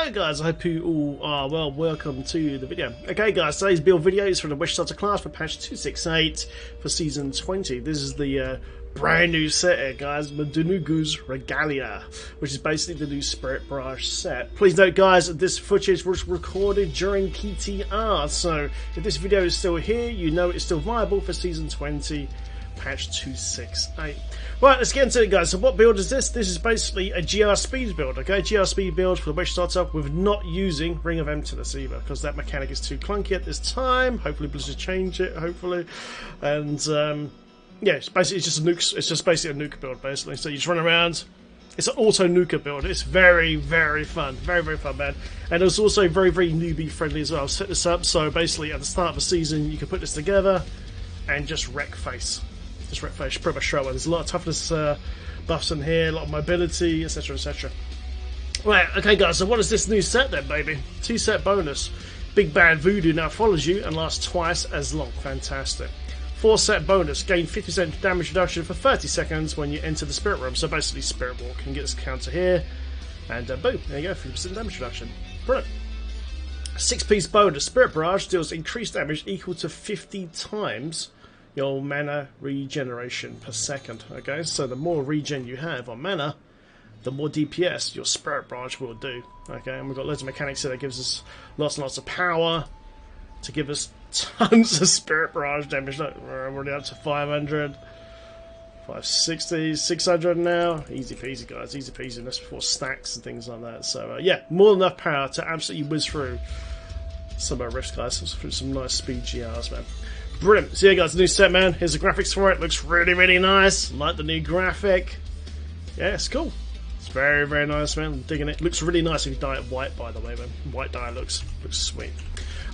Hello guys, I hope you all are well. Welcome to the video. Okay guys, today's build video is from the Wish Starter class for patch 268 for season 20. This is the brand new set here guys, Mundunugu's Regalia, which is basically the new Spirit Barrage set. Please note guys, that this footage was recorded during PTR, so if this video is still here, you know it's still viable for season 20. Patch 268. Right, let's get into it guys. So what build is this? This is basically a GR speed build, okay? GR speed build for the Wish Starter with not using Ring of Emptiness either, because that mechanic is too clunky at this time. Hopefully Blizzard change it, hopefully. And yeah, it's just a nuke, it's just basically a nuke build basically. So you just run around. It's an auto nuker build. It's very, very fun. Very, very fun, man. And it's also very, very newbie friendly as well. I'll set this up so basically at the start of the season you can put this together and just wreck face. Just wreck face, pretty much straight away. There's a lot of toughness buffs in here, a lot of mobility, etc, etc. Right, okay guys, so what is this new set then, baby? 2-set bonus. Big Bad Voodoo now follows you and lasts twice as long. Fantastic. 4-set bonus. Gain 50% damage reduction for 30 seconds when you enter the Spirit Room. So basically Spirit Walk. You can get this counter here. And boom, there you go, 50% damage reduction. Brilliant. 6-piece bonus. Spirit Barrage deals increased damage equal to 50 times your mana regeneration per second. Okay, so the more regen you have on mana, the more DPS your Spirit Barrage will do. Okay, and we've got loads of mechanics here that gives us lots and lots of power to give us tons of Spirit Barrage damage. Look, we're already up to 500, 560, 600 now. Easy peasy, guys, easy peasy. And that's before stacks and things like that. So yeah, more than enough power to absolutely whiz through some of our rifts, guys. Through some nice speed GRs, man. Brilliant. So yeah guys, the new set, man. Here's the graphics for it. Looks really, really nice. Like the new graphic. Yeah, it's cool. It's very, very nice, man. I'm digging it. Looks really nice if you dye it white, by the way, man. White dye looks sweet.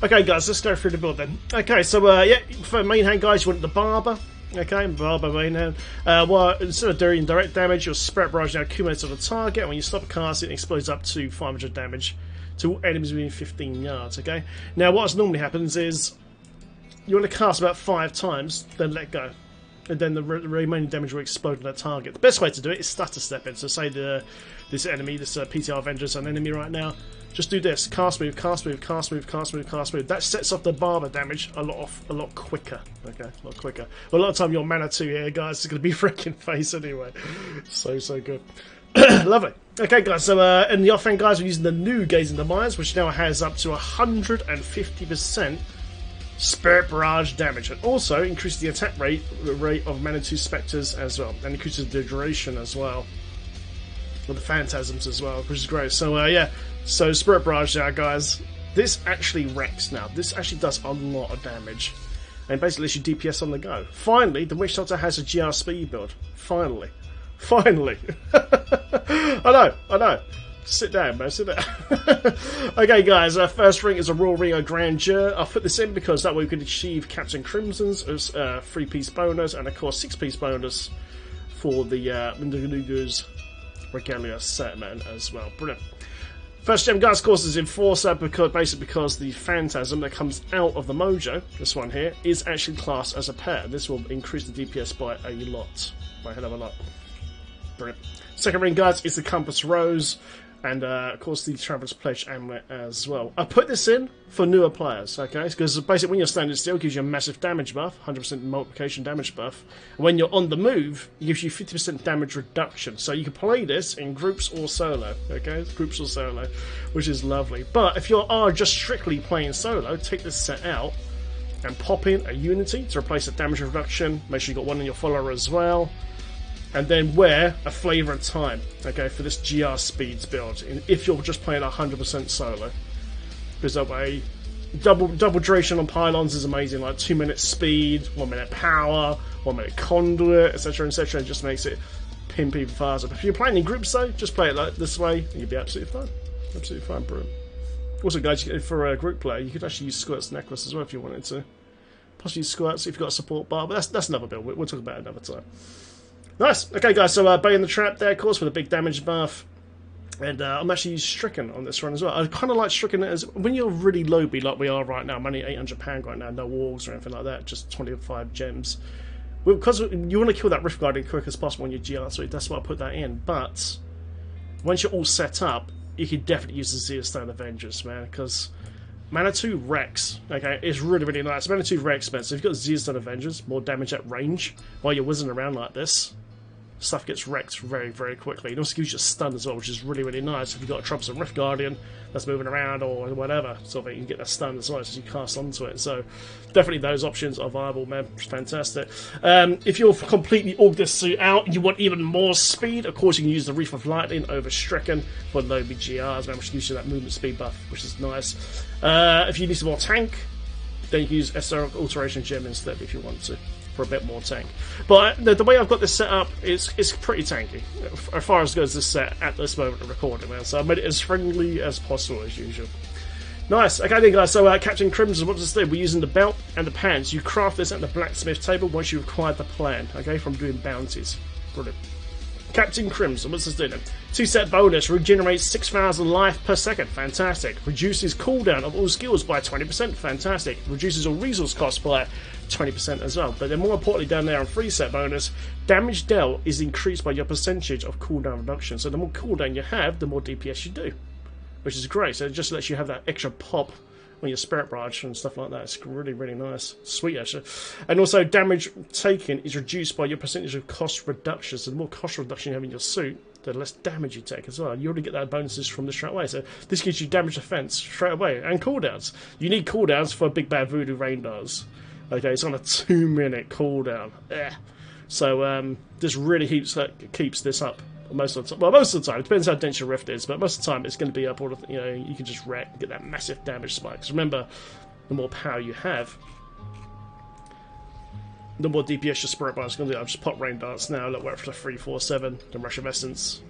Okay guys, let's go through the build then. Okay, so yeah, for main hand guys, you want the Barber. Okay, Barber main hand. Well, instead of doing direct damage, your Spirit Barrage now accumulates on the target, and when you stop casting, it explodes up to 500 damage to all enemies within 15 yards, okay? Now what normally happens is you want to cast about 5 times, then let go. And then the remaining damage will explode on that target. The best way to do it is stutter step in. So say this enemy, this PTR Avenger's an enemy right now. Just do this. Cast move, cast move, cast move, cast move, cast move. That sets off the Barber damage a lot quicker. Okay, a lot quicker. Well, a lot of time your mana 2 here, guys, is going to be freaking face anyway. So good. Lovely. Okay guys, so in the offhand guys, we're using the new Gaze in the Mines, which now has up to 150% Spirit Barrage damage, and also increases the attack rate of Mana 2 Spectres as well, and increases the duration as well, with the Phantasms as well, which is great. So yeah, so Spirit Barrage now guys, this actually wrecks now. This actually does a lot of damage, and basically lets you DPS on the go. Finally, the Wish Starter has a GR speed build. Finally. I know. Sit down, man, sit down. Okay, guys, our first ring is a Royal Ring of Grandeur. I'll put this in because that way we can achieve Captain Crimson's 3-piece bonus, and of course 6-piece bonus for the Mundunugu's Regalia set, man, as well. Brilliant. First gem, guys, of course, is Enforcer, because the Phantasm that comes out of the Mojo, this one here, is actually classed as a pet. This will increase the DPS by a lot, by a hell of a lot. Brilliant. Second ring, guys, is the Compass Rose, and of course the Traveler's Pledge Amulet as well. I put this in for newer players, okay? Because basically when you're standing still, it gives you a massive damage buff, 100% multiplication damage buff. And when you're on the move, it gives you 50% damage reduction. So you can play this in groups or solo, okay? Groups or solo, which is lovely. But if you are just strictly playing solo, take this set out and pop in a Unity to replace the damage reduction. Make sure you got one in your follower as well. And then wear a Flavour of Time, okay, for this GR Speeds build, if you're just playing 100% solo. Because that way, double duration on pylons is amazing, like 2 minute speed, 1 minute power, 1 minute conduit, etc, etc. It just makes it pimp even faster. But if you're playing in groups though, just play it like this way, and you'll be absolutely fine. Absolutely fine, brilliant. Also guys, for a group player, you could actually use Squirt's Necklace as well if you wanted to. Plus use Squirts if you've got a support bar, but that's another build, we'll talk about it another time. Nice. Okay, guys, so Bay in the Trap there, of course, with a big damage buff. And I'm actually Stricken on this run as well. I kind of like Stricken as when you're really low B like we are right now. I'm only £800 right now, no wargs or anything like that, just 25 gems. Well, because you want to kill that Rift Guard as quick as possible on your GR, so that's why I put that in. But once you're all set up, you could definitely use the Zeo Stone Avengers, man, because Mana 2 Rex, okay, is really, really nice. Mana 2 Rex, man, so if you've got Zeo Stone Avengers, more damage at range, while you're whizzing around like this, stuff gets wrecked very, very quickly. It also gives you a stun as well, which is really, really nice. If you've got a Troublesome Rift Guardian that's moving around or whatever, so that you can get that stun as well as you cast onto it. So definitely those options are viable, man. It's fantastic. If you're completely org this suit out and you want even more speed, of course you can use the Reef of Lightning over Stricken for low BGRs, man, which gives you that movement speed buff, which is nice. If you need some more tank, then you can use Esoteric Alteration Gem instead if you want to, for a bit more tank. But the way I've got this set up is pretty tanky as far as goes this set at this moment of recording, man. So I made it as friendly as possible as usual. Nice. Okay then guys, so Captain Crimson, what does this do? We're using the belt and the pants. You craft this at the blacksmith table once you've acquired the plan, okay, from doing bounties. Brilliant. Captain Crimson, what's this do then? 2-set bonus, regenerates 6,000 life per second, fantastic. Reduces cooldown of all skills by 20%, fantastic. Reduces all resource costs by 20% as well. But then more importantly down there on 3-set bonus, damage dealt is increased by your percentage of cooldown reduction. So the more cooldown you have, the more DPS you do, which is great. So it just lets you have that extra pop on your Spirit Barrage and stuff like that. It's really, really nice. Sweet, actually. And also, damage taken is reduced by your percentage of cost reduction. So the more cost reduction you have in your suit, the less damage you take as well. You already get that bonuses from this straight away. So this gives you damage defense straight away. And cooldowns. You need cooldowns for Big Bad Voodoo Rain does. Okay, it's on a 2-minute cooldown. Ugh. So this really keeps this up. Most of the time, well, most of the time, it depends how dense your rift is, but most of the time it's going to be up all the, you can just wreck, get that massive damage spikes. Remember, the more power you have, the more DPS your Spirit Bar is going to do. I'll just pop Rain Dance now, look, we're up to 347, then Rush of Essence.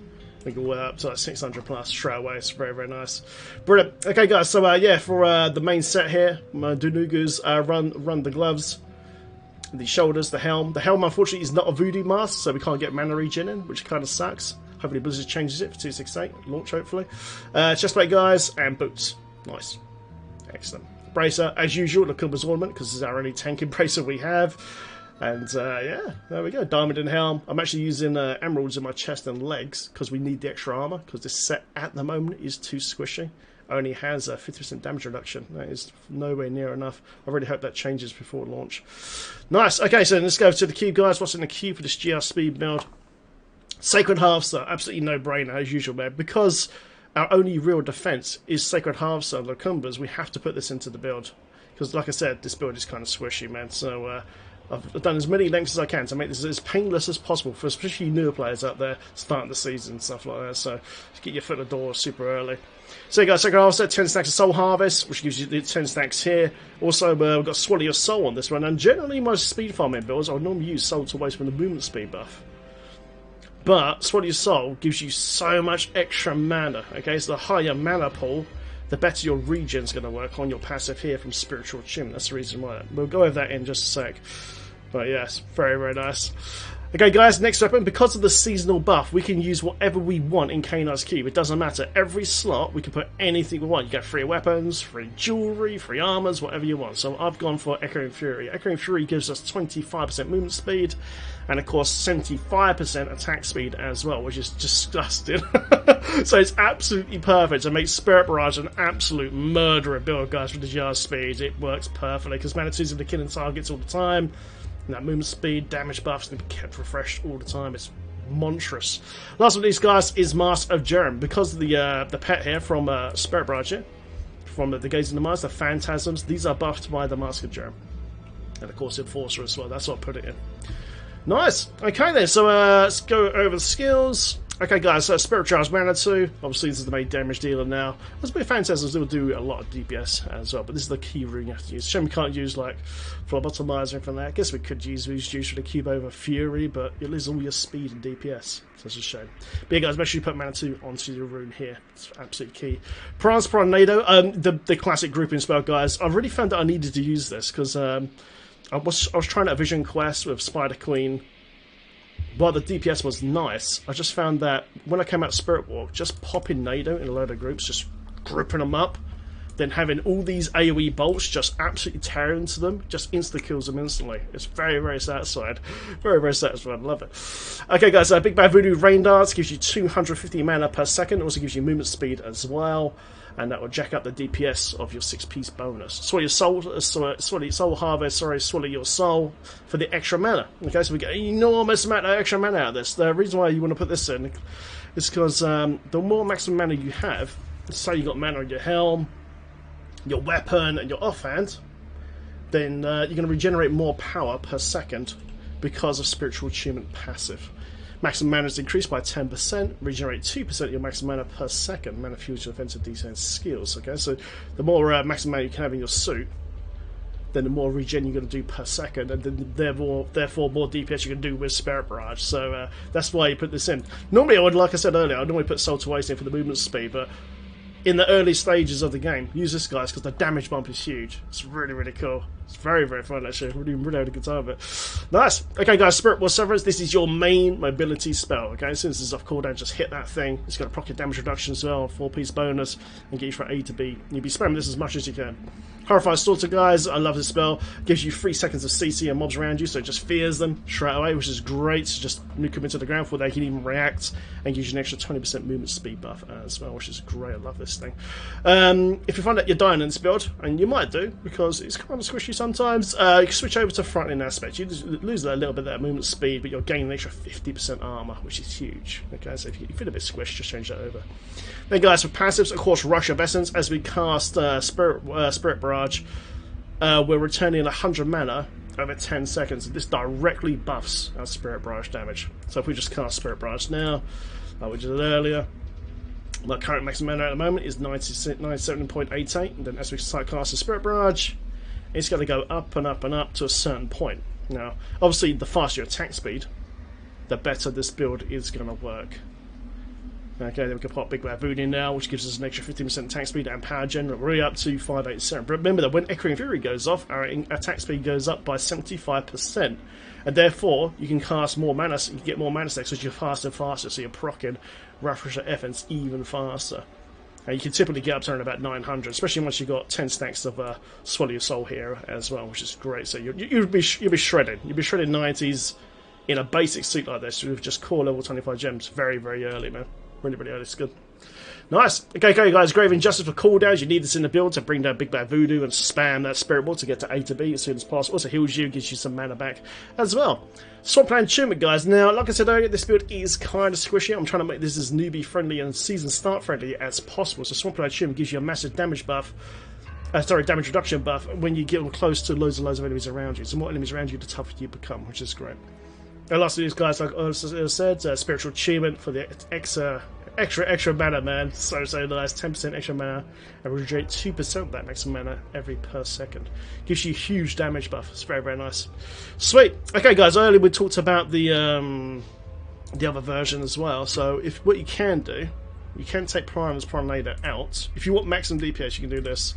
We can work up to like 600 plus straight away. It's very, very nice. Brilliant. Okay, guys, so yeah, for the main set here, Mundunugu's run the gloves, the shoulders, the helm. The helm, unfortunately, is not a voodoo mask, so we can't get mana regen in, which kind of sucks. Hopefully Blizzard changes it for 268 launch, hopefully. Chestplate, guys, and boots. Nice. Excellent. Bracer, as usual, the Kumba's Ornament, because this is our only tanking bracer we have. And yeah, there we go. Diamond and helm. I'm actually using emeralds in my chest and legs, because we need the extra armor, because this set at the moment is too squishy. Only has a 50% damage reduction. That is nowhere near enough. I really hope that changes before launch. Nice. Okay, so let's go to the cube, guys. What's in the cube for this GR speed build? Sacred Harvester. Absolutely no-brainer, as usual, man. Because our only real defense is Sacred Harvester and Lacumbas, we have to put this into the build. Because, like I said, this build is kind of squishy, man. So, I've done as many lengths as I can to make this as painless as possible for especially newer players out there starting the season and stuff like that. So, get your foot in the door super early. So you got Sacred Harvester, 10 stacks of Soul Harvest, which gives you the 10 stacks here. Also, we've got Swallow Your Soul on this one, and generally most speed farming builds, I would normally use Soul to waste from the movement speed buff. But Swallow Your Soul gives you so much extra mana, okay? So the higher mana pool, the better your regen's going to work on your passive here from Spiritual Attunement. That's the reason why. We'll go over that in just a sec. But yes, very, very nice. Okay, guys, next weapon. Because of the seasonal buff, we can use whatever we want in Kanar's Cube. It doesn't matter. Every slot, we can put anything we want. You get free weapons, free jewelry, free armors, whatever you want. So I've gone for Echoing Fury. Echoing Fury gives us 25% movement speed, and of course 75% attack speed as well, which is disgusting. So it's absolutely perfect to make Spirit Barrage an absolute murderer build, guys, with the GR speed. It works perfectly, because Mana 2's are killing targets all the time. And that movement speed, damage buffs need to be kept refreshed all the time. It's monstrous. Last of these guys is Mask of Jerem. Because of the pet here from Spirit Barrage here, from the Gaze in the Mars, the Phantasms, these are buffed by the Mask of Jerem. And of course Enforcer as well, that's what I put it in. Nice! Okay then, so let's go over the skills. Okay guys, so Spirit Charge Mana 2, obviously this is the main damage dealer now. There's a bit of Phantasms that will do a lot of DPS as well, but this is the key rune you have to use. Shame we can't use like Phlebotomizer or anything like that. I guess we could use for the cube over Fury, but it loses all your speed and DPS, so it's a shame. But yeah guys, make sure you put Mana 2 onto your rune here. It's absolutely key. Prance Tornado, the classic grouping spell, guys. I really found that I needed to use this, because I was trying out a Vision Quest with Spider Queen. While the DPS was nice, I just found that when I came out Spirit Walk, just popping Nado in a load of groups, just grouping them up, then having all these AoE bolts just absolutely tear into them, just insta kills them instantly. It's very, very satisfying. Very, very satisfying. Love it. Okay, guys, Big Bad Voodoo Rain Dance gives you 250 mana per second. It also gives you movement speed as well, and that will jack up the DPS of your 6-piece bonus. Swallow your soul, soul harvest. Swallow your soul for the extra mana. Okay, so we get an enormous amount of extra mana out of this. The reason why you want to put this in is because the more maximum mana you have, say you got mana on your helm, your weapon, and your offhand, then you're going to regenerate more power per second because of Spiritual Attunement passive. Maximum mana is increased by 10%, regenerate 2% of your maximum mana per second. Mana fuels your offensive defense skills. Okay, so the more maximum mana you can have in your suit, then the more regen you're going to do per second, and then therefore more DPS you can do with Spirit Barrage. So that's why you put this in. Normally, I would, like I said earlier, I'd normally put Soul to Waste in for the movement speed, but in the early stages of the game, use this, guys, because the damage bump is huge. It's really, really cool. It's very, very fun, actually. Really had a good time with it. Nice. Okay, guys, Spirit War Severance. This is your main mobility spell. Okay, as soon as this is off cooldown, just hit that thing. It's got a proc damage reduction as well, 4-piece bonus, and get you from A to B. You'll be spamming this as much as you can. Horrify Slaughter, guys. I love this spell. Gives you 3 seconds of CC and mobs around you, so it just fears them straight away, which is great. So just nuke them into the ground before they can even react, and gives you an extra 20% movement speed buff as well, which is great. I love this thing. If you find that you're dying in this build, and you might do, because it's kind of squishy sometimes, you can switch over to frontline aspect. You lose a little bit of that movement speed, but you're gaining an extra 50% armor, which is huge. Okay, so if you feel a bit squished, just change that over. Then, guys, for passives, of course, Rush of Essence. As we cast Spirit Barrage, we're returning 100 mana over 10 seconds. This directly buffs our Spirit Barrage damage. So if we just cast Spirit Barrage now, like we did earlier, my current maximum mana at the moment is 97.88, and then as we start casting Spirit Barrage, it's going to go up and up and up to a certain point. Now, obviously, the faster your attack speed, the better this build is going to work. Okay, then we can pop Big Bad Voodoo now, which gives us an extra 15% attack speed and power gen. We're really up to 587. But remember that when Echoing Fury goes off, our attack speed goes up by 75%. And therefore, you can cast more mana, so you can get more mana stacks as you're faster and faster, so you're proccing Rush of Essence even faster. And you can typically get up to around about 900, especially once you've got 10 stacks of Swallow Your Soul here as well, which is great. So you'll be shredded. You'll be shredded 90s in a basic suit like this with just core level 25 gems very, very early, man. Really, really early. It's good. Nice. Okay, guys. Grave Injustice for cooldowns. You need this in the build to bring down Big Bad Voodoo and spam that Spirit Ball to get to A to B as soon as possible. Also heals you, gives you some mana back as well. Swampland Attunement, guys. Now, like I said earlier, this build is kind of squishy. I'm trying to make this as newbie friendly and season start friendly as possible. So Swampland Attunement gives you a massive damage buff. Damage reduction buff when you get close to loads of enemies around you. So the more enemies around you, the tougher you become, which is great. And lastly, these guys, like I said, Spiritual Achievement for the extra mana, man. So nice. 10% extra mana, and regenerate 2% of that maximum mana every per second. Gives you huge damage buff. It's very, very nice. Sweet. Okay, guys. Earlier we talked about the other version as well. So if what you can do, you can take Primus Promenader out. If you want maximum DPS, you can do this.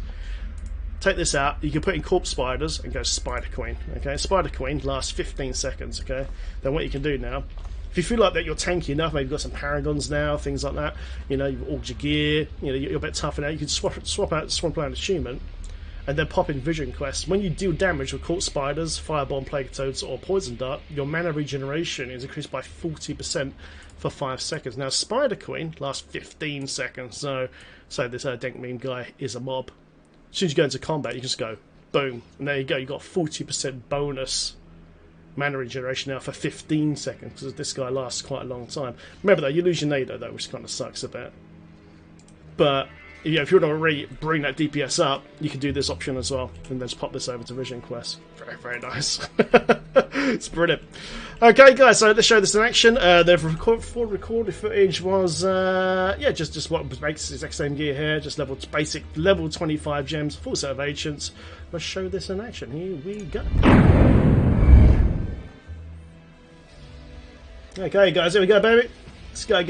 Take this out, you can put in Corpse Spiders and go Spider Queen. Okay, Spider Queen lasts 15 seconds. Okay, then what you can do now, if you feel like that you're tanky enough, maybe you've got some Paragons now, things like that, you know, you've all your gear, you know, you're a bit tougher now, you can swap out Swampland Attunement and then pop in Vision Quest. When you deal damage with Corpse Spiders, Firebomb, Plague Toads, or Poison Dart, your mana regeneration is increased by 40% for 5 seconds. Now, Spider Queen lasts 15 seconds, so this Dank Meme guy is a mob. As soon as you go into combat, you just go, boom, and there you go, you got 40% bonus mana regeneration now for 15 seconds, because this guy lasts quite a long time. Remember though, you lose your Nado though, which kind of sucks a bit. But yeah, if you want to really bring that DPS up, you can do this option as well, and then just pop this over to Vision Quest. Very, very nice. It's brilliant. Okay, guys, so let's show this in action. The recorded footage was, just what makes this exact same gear here, just basic level 25 gems, full set of ancients. Let's show this in action. Here we go. Okay, guys, here we go, baby. Let's go.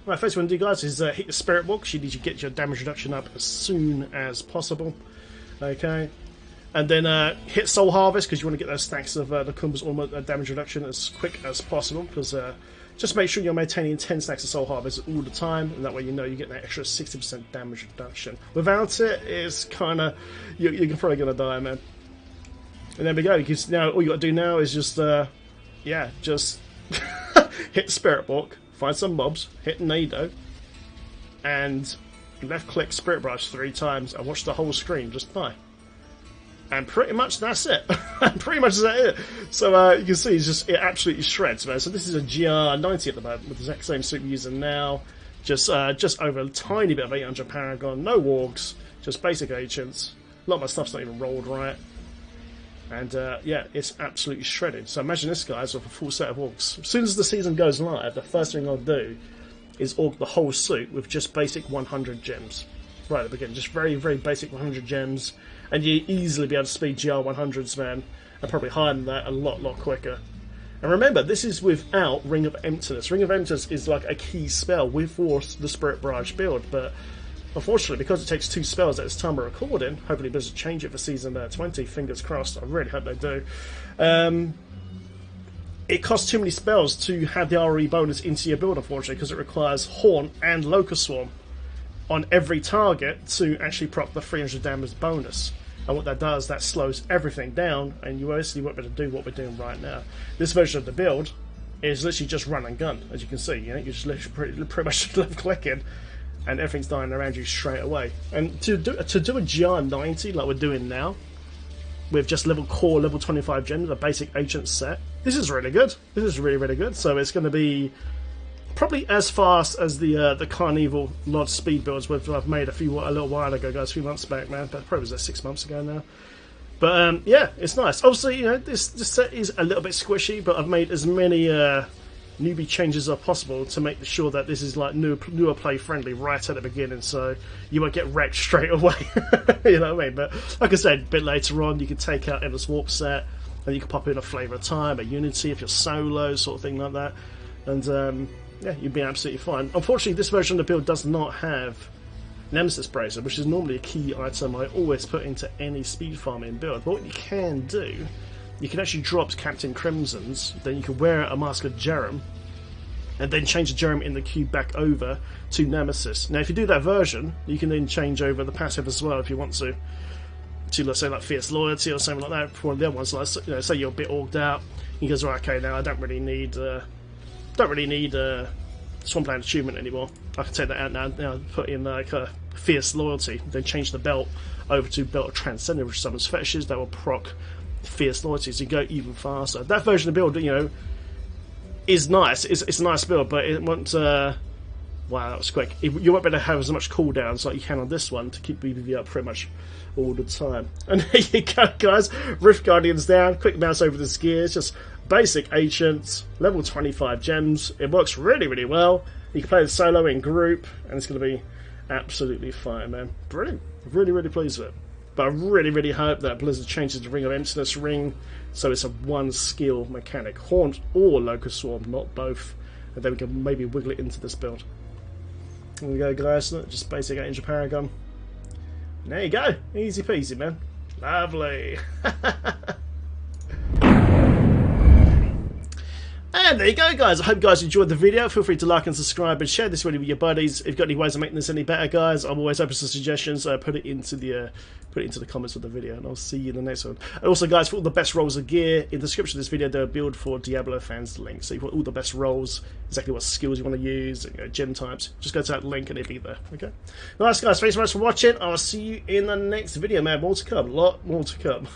Right, first what I'm going to do, guys, is hit your Spirit Ball, because you need to get your damage reduction up as soon as possible. Okay. And then hit Soul Harvest, because you want to get those stacks of the Kumba's Ornament damage reduction as quick as possible, because Just make sure you're maintaining 10 stacks of Soul Harvest all the time, and that way you know you get that extra 60% damage reduction. Without it, it's kind of... You're probably going to die, man. And there we go, because now all you got to do now is just... yeah, just hit Spirit Walk, find some mobs, hit Nado, and left-click Spirit Barrage 3 times, and watch the whole screen just die. And pretty much that's it. Pretty much that's it. So you can see it absolutely shreds, man. So this is a GR90 at the moment with the exact same suit we're using now. Just over a tiny bit of 800 Paragon, no wargs, just basic agents. A lot of my stuff's not even rolled right. And yeah, it's absolutely shredded. So imagine this, guys, with a full set of orgs. As soon as the season goes live, the first thing I'll do is org the whole suit with just basic 100 gems. Right at the beginning, just very, very basic 100 gems. And you easily be able to speed GR100s, man, and probably higher than that a lot quicker. And remember, this is without Ring of Emptiness. Ring of Emptiness is like a key spell for the Spirit Barrage build, but unfortunately, because it takes 2 spells at this time of recording, hopefully it doesn't change it for Season 20, fingers crossed, I really hope they do, it costs too many spells to have the RE bonus into your build, unfortunately, because it requires Haunt and Locust Swarm on every target to actually proc the 300 damage bonus. And what that does, that slows everything down, and you basically won't be able to do what we're doing right now. This version of the build is literally just run and gun, as you can see. You know, you're just literally pretty much left clicking, and everything's dying around you straight away. And to do a GR90 like we're doing now, with just level 25 gems, a basic agent set, this is really good. This is really, really good. So it's going to be probably as fast as the Carnival Lodge speed builds which I've made a little while ago, guys, a few months back, man. But probably was that 6 months ago now. But yeah, it's nice. Obviously, you know, this set is a little bit squishy, but I've made as many newbie changes as possible to make sure that this is like newer play friendly right at the beginning, so you won't get wrecked straight away. You know what I mean? But like I said, a bit later on, you can take out Endless Warp set, and you can pop in a Flavour of Time, a Unity if you're solo, sort of thing like that, and yeah, you'd be absolutely fine. Unfortunately, this version of the build does not have Nemesis Bracelet, which is normally a key item I always put into any speed farming build. But what you can do, you can actually drop Captain Crimson's, then you can wear a Mask of Jerem, and then change the Jerem in the cube back over to Nemesis. Now, if you do that version, you can then change over the passive as well if you want to, let's say, like Fierce Loyalty or something like that. For one of the other ones, like, you know, say you're a bit orged out, he goes, right, okay, now I don't really need Swampland Achievement anymore. I can take that out now put in like a Fierce Loyalty, then change the belt over to Belt of Transcendence, which summons fetishes that will proc Fierce Loyalty, so you go even faster. That version of the build, you know, is nice. It's a nice build, but it won't... wow, that was quick. You won't be able to have as much cooldowns like you can on this one to keep BBV up pretty much all the time. And there you go, guys. Rift Guardians down. Quick mouse over the gears. Just basic agents. Level 25 gems. It works really, really well. You can play the solo in group, and it's going to be absolutely fine, man. Brilliant. Really, really pleased with it. But I really, really hope that Blizzard changes the Ring of Emptiness ring so it's a one skill mechanic. Haunt or Locust Swarm, not both. And then we can maybe wiggle it into this build. There we go, guys. Just basic Angel Paragon. And there you go. Easy peasy, man. Lovely. And there you go, guys. I hope you guys enjoyed the video. Feel free to like and subscribe and share this video with your buddies. If you've got any ways of making this any better, guys, I'm always open to suggestions. Put it into the comments of the video, and I'll see you in the next one. And also, guys, for all the best rolls of gear, in the description of this video, there'll be a build for Diablo fans link. So you've got all the best rolls, exactly what skills you want to use, you know, gem types. Just go to that link and it'll be there. Okay. Nice, guys. Thanks so much for watching. I'll see you in the next video, man. More to come. A lot more to come.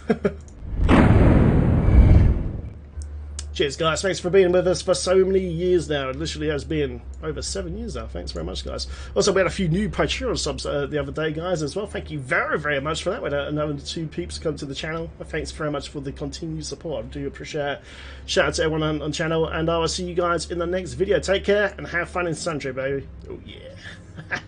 Cheers, guys. Thanks for being with us for so many years now. It literally has been over 7 years now. Thanks very much, guys. Also, we had a few new Patreon subs the other day, guys, as well. Thank you very, very much for that. We had another 2 peeps come to the channel. Thanks very much for the continued support. I do appreciate it. Shout out to everyone on channel, and I will see you guys in the next video. Take care and have fun in Sundry, baby. Oh, yeah.